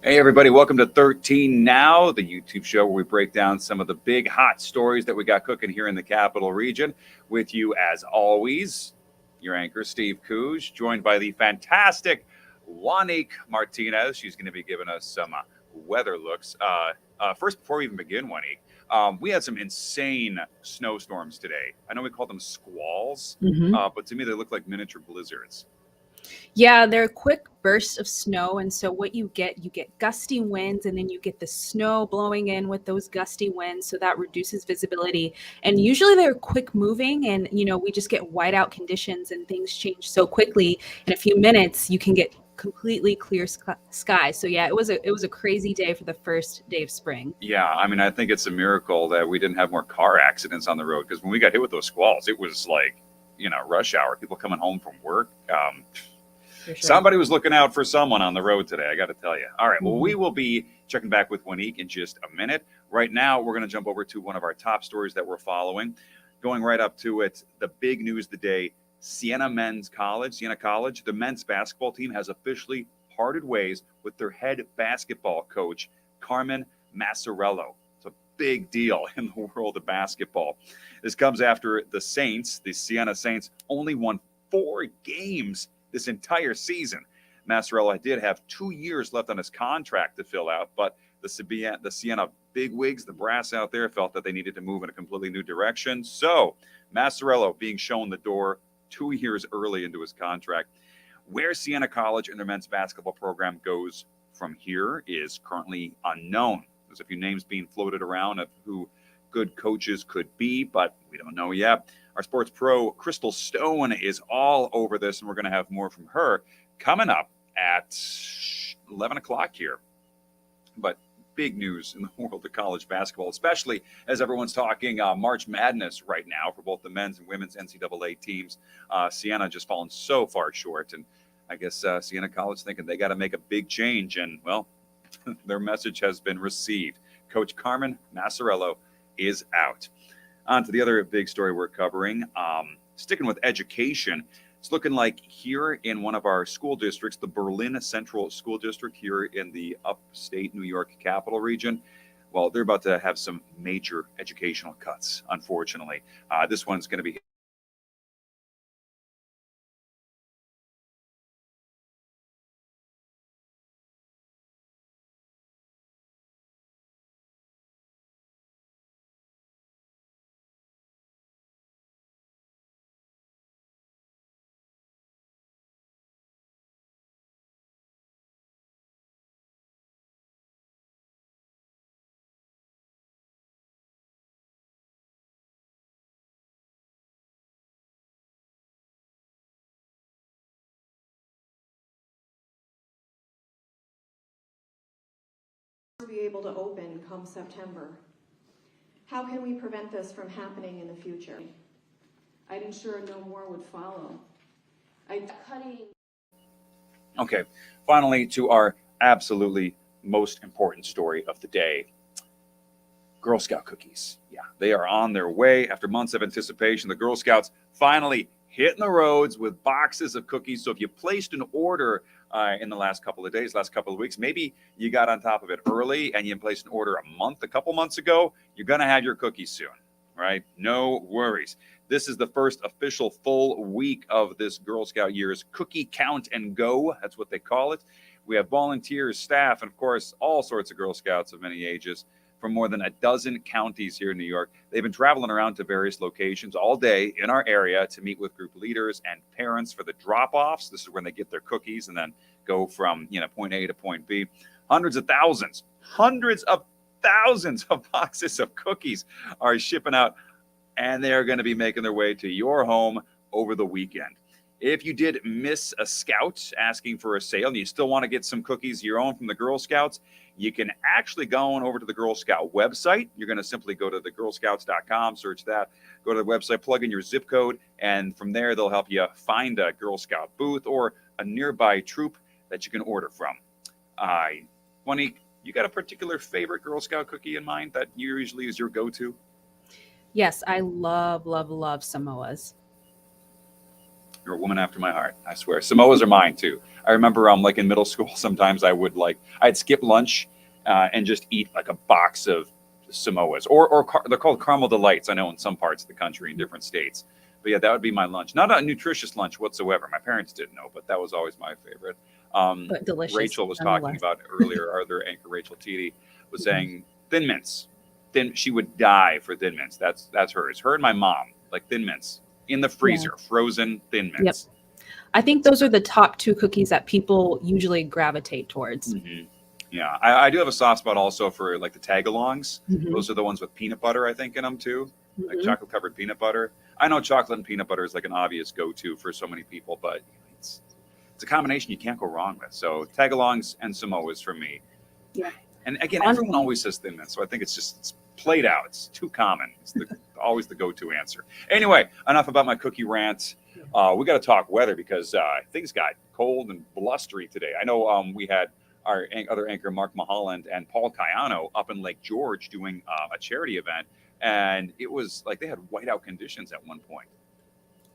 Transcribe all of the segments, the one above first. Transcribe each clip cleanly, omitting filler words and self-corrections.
Hey, everybody, welcome to 13 Now, the YouTube show where we break down some of the big hot stories that we got cooking here in the capital region. With you, as always, your anchor, Steve Cooge, joined by the fantastic Juanique Martinez. She's going to be giving us some weather looks. First, before we even begin, Juanique, we had some insane snowstorms today. I know we call them squalls, but to me, they look like miniature blizzards. Yeah, they're quick bursts of snow. And so what you get gusty winds, and then you get the snow blowing in with those gusty winds. So that reduces visibility. And usually they're quick moving, and we just get whiteout conditions and things change so quickly. In a few minutes, you can get completely clear sky. So yeah, it was a crazy day for the first day of spring. Yeah, I mean, I think it's a miracle that we didn't have more car accidents on the road because when we got hit with those squalls, it was like, rush hour, people coming home from work. For sure. Somebody was looking out for someone on the road today, I got to tell you. All right, well, Mhm. we will be checking back with Juanique in just a minute. Right now, we're going to jump over to one of our top stories that we're following. Going right up to it, the big news of the day, Siena College, the men's basketball team has officially parted ways with their head basketball coach, Carmen Maciariello. It's a big deal in the world of basketball. This comes after the Siena Saints, only won 4 games this entire season. Maciariello did have 2 years left on his contract to fill out, but the Siena bigwigs, the brass out there, felt that they needed to move in a completely new direction. So Maciariello being shown the door 2 years early into his contract. Where Siena College and their men's basketball program goes from here is currently unknown. There's a few names being floated around of who good coaches could be, but we don't know yet. Our sports pro, Crystal Stone, is all over this, and we're going to have more from her coming up at 11 o'clock here. But big news in the world of college basketball, especially as everyone's talking March Madness right now for both the men's and women's NCAA teams. Siena just fallen so far short, and I guess Siena College thinking they got to make a big change, and, well, their message has been received. Coach Carmen Maciariello is out. On to the other big story we're covering. Sticking with education, it's looking like here in one of our school districts, the Berlin Central School District here in the upstate New York capital region, well, they're about to have some major educational cuts, unfortunately. This one's going to be to be able to open come September. How can we prevent this from happening in the future? I'd ensure no more would follow. Okay, finally to our absolutely most important story of the day. Girl Scout cookies. Yeah, they are on their way. After months of anticipation, the Girl Scouts finally hitting the roads with boxes of cookies. So if you placed an order in the last couple of days, last couple of weeks, maybe you got on top of it early and you placed an order a couple months ago, you're going to have your cookies soon, right? No worries. This is the first official full week of this Girl Scout year's Cookie Count and Go. That's what they call it. We have volunteers, staff, and of course, all sorts of Girl Scouts of many ages from more than a dozen counties here in New York. They've been traveling around to various locations all day in our area to meet with group leaders and parents for the drop-offs. This is when they get their cookies and then go from point A to point B. Hundreds of thousands of boxes of cookies are shipping out, and they are going to be making their way to your home over the weekend. If you did miss a scout asking for a sale and you still want to get some cookies of your own from the Girl Scouts, you can actually go on over to the Girl Scout website. You're going to simply go to thegirlscouts.com, search that, go to the website, plug in your zip code, and from there they'll help you find a Girl Scout booth or a nearby troop that you can order from. Monique, you got a particular favorite Girl Scout cookie in mind that usually is your go-to? Yes, I love, love, love Samoas. You're a woman after my heart, I swear. Samoas are mine too. I remember like in middle school, sometimes I'd skip lunch and just eat like a box of Samoas they're called caramel delights. I know in some parts of the country in different states, but yeah, that would be my lunch. Not a nutritious lunch whatsoever. My parents didn't know, but that was always my favorite. But delicious. Rachel was talking about earlier, our other anchor, Rachel Teedy, was saying Thin Mints. She would die for Thin Mints. That's hers. Her and my mom, like Thin Mints in the freezer, frozen Thin Mints. Yep. I think those are the top two cookies that people usually gravitate towards. Mm-hmm. Yeah, I do have a soft spot also for like the tagalongs. Mm-hmm. Those are the ones with peanut butter, I think, in them too, like Mm-hmm. chocolate covered peanut butter. I know chocolate and peanut butter is like an obvious go-to for so many people, but it's a combination you can't go wrong with. So tagalongs and Samoas for me. Yeah. And again, everyone always says Thin Mints, so I think it's played out. It's too common. It's always the go-to answer. Anyway, enough about my cookie rant. We got to talk weather because things got cold and blustery today. I know we had our other anchor, Mark Mulholland, and Paul Cayano up in Lake George doing a charity event. And it was like they had whiteout conditions at one point.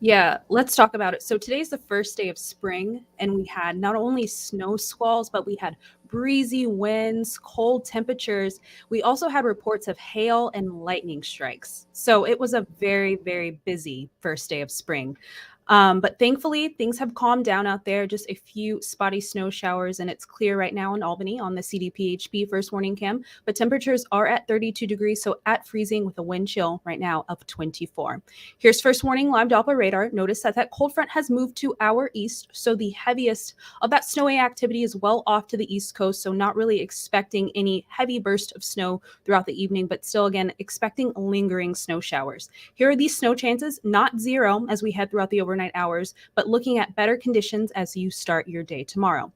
Yeah, let's talk about it. So today's the first day of spring, and we had not only snow squalls, but we had breezy winds, cold temperatures. We also had reports of hail and lightning strikes. So it was a very, very busy first day of spring. But thankfully, things have calmed down out there. Just a few spotty snow showers, and it's clear right now in Albany on the CDPHP first warning cam. But temperatures are at 32 degrees, so at freezing with a wind chill right now of 24. Here's first warning live Doppler radar. Notice that cold front has moved to our east, so the heaviest of that snowy activity is well off to the east coast. So not really expecting any heavy burst of snow throughout the evening, but still again expecting lingering snow showers. Here are these snow chances, not zero as we head throughout the overnight hours, but looking at better conditions as you start your day tomorrow.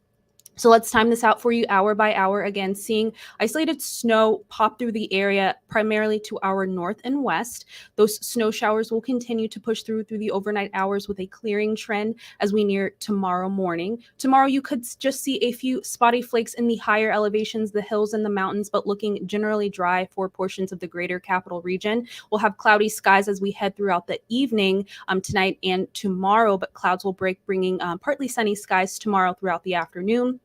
So let's time this out for you hour by hour. Again, seeing isolated snow pop through the area, primarily to our north and west. Those snow showers will continue to push through the overnight hours with a clearing trend as we near tomorrow morning. Tomorrow, you could just see a few spotty flakes in the higher elevations, the hills and the mountains, but looking generally dry for portions of the greater capital region. We'll have cloudy skies as we head throughout the evening tonight and tomorrow, but clouds will break, bringing partly sunny skies tomorrow throughout the afternoon.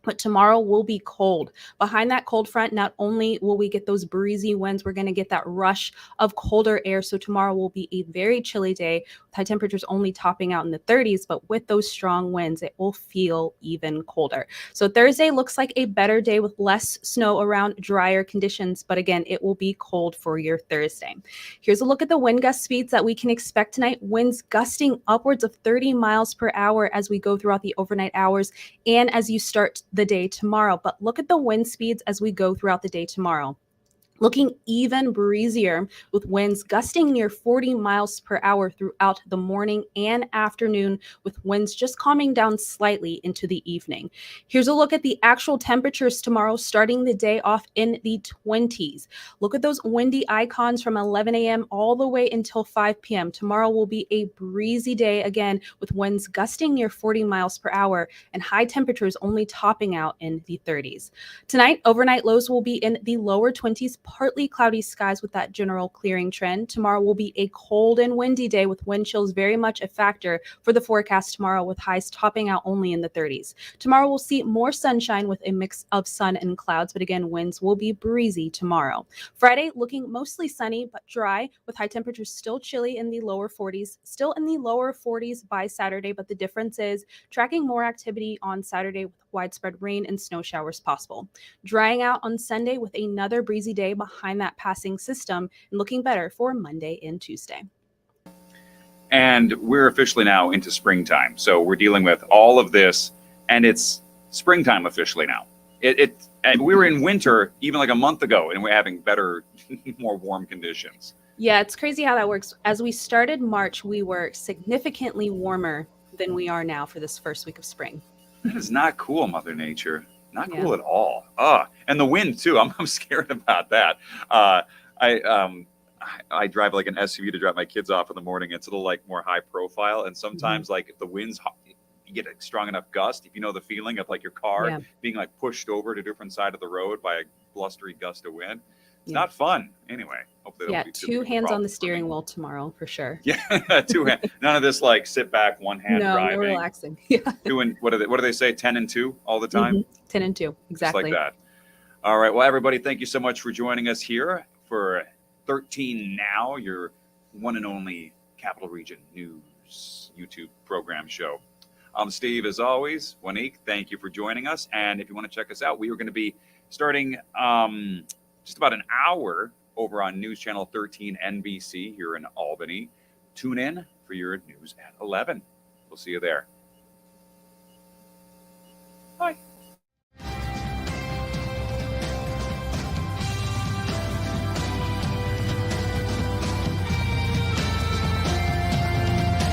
But tomorrow will be cold. Behind that cold front, not only will we get those breezy winds, we're going to get that rush of colder air. So tomorrow will be a very chilly day with high temperatures only topping out in the 30s. But with those strong winds, it will feel even colder. So Thursday looks like a better day with less snow around, drier conditions. But again, it will be cold for your Thursday. Here's a look at the wind gust speeds that we can expect tonight. Winds gusting upwards of 30 miles per hour as we go throughout the overnight hours and as you start the day tomorrow. But look at the wind speeds as we go throughout the day tomorrow. Looking even breezier with winds gusting near 40 miles per hour throughout the morning and afternoon, with winds just calming down slightly into the evening. Here's a look at the actual temperatures tomorrow, starting the day off in the 20s. Look at those windy icons from 11 a.m. all the way until 5 p.m. Tomorrow will be a breezy day again, with winds gusting near 40 miles per hour and high temperatures only topping out in the 30s. Tonight, overnight lows will be in the lower 20s, partly cloudy skies with that general clearing trend. Tomorrow will be a cold and windy day with wind chills very much a factor for the forecast tomorrow, with highs topping out only in the 30s. Tomorrow we'll see more sunshine with a mix of sun and clouds, but again, winds will be breezy tomorrow. Friday looking mostly sunny but dry, with high temperatures still chilly in the lower 40s, still in the lower 40s by Saturday, but the difference is tracking more activity on Saturday with widespread rain and snow showers possible. Drying out on Sunday with another breezy day behind that passing system, and looking better for Monday and Tuesday. And we're officially now into springtime. So we're dealing with all of this, and it's springtime officially now. And we were in winter even like a month ago, and we're having better, more warm conditions. Yeah, it's crazy how that works. As we started March, we were significantly warmer than we are now for this first week of spring. That is not cool, Mother Nature. Not Yeah. cool at all. And the wind too. I'm scared about that. I drive like an SUV to drop my kids off in the morning. It's a little like more high profile, and sometimes like if the wind's hot, you get a strong enough gust. If you know the feeling of like your car being like pushed over to a different side of the road by a blustery gust of wind, It's not fun. Anyway, hopefully Yeah, don't be too two big of a hands on problem the for me. steering wheel tomorrow for sure. Yeah, two hand. None of this like sit back, one hand No, driving. no relaxing. Yeah. Doing what do they say? 10 and 2 all the time? 10 and 2. Exactly. Just like that. All right. Well, everybody, thank you so much for joining us here for 13 Now, your one and only Capital Region News YouTube program show. I'm Steve, as always. Wanique, thank you for joining us. And if you want to check us out, we are going to be starting just about an hour over on News Channel 13 NBC here in Albany. Tune in for your news at 11. We'll see you there. Bye.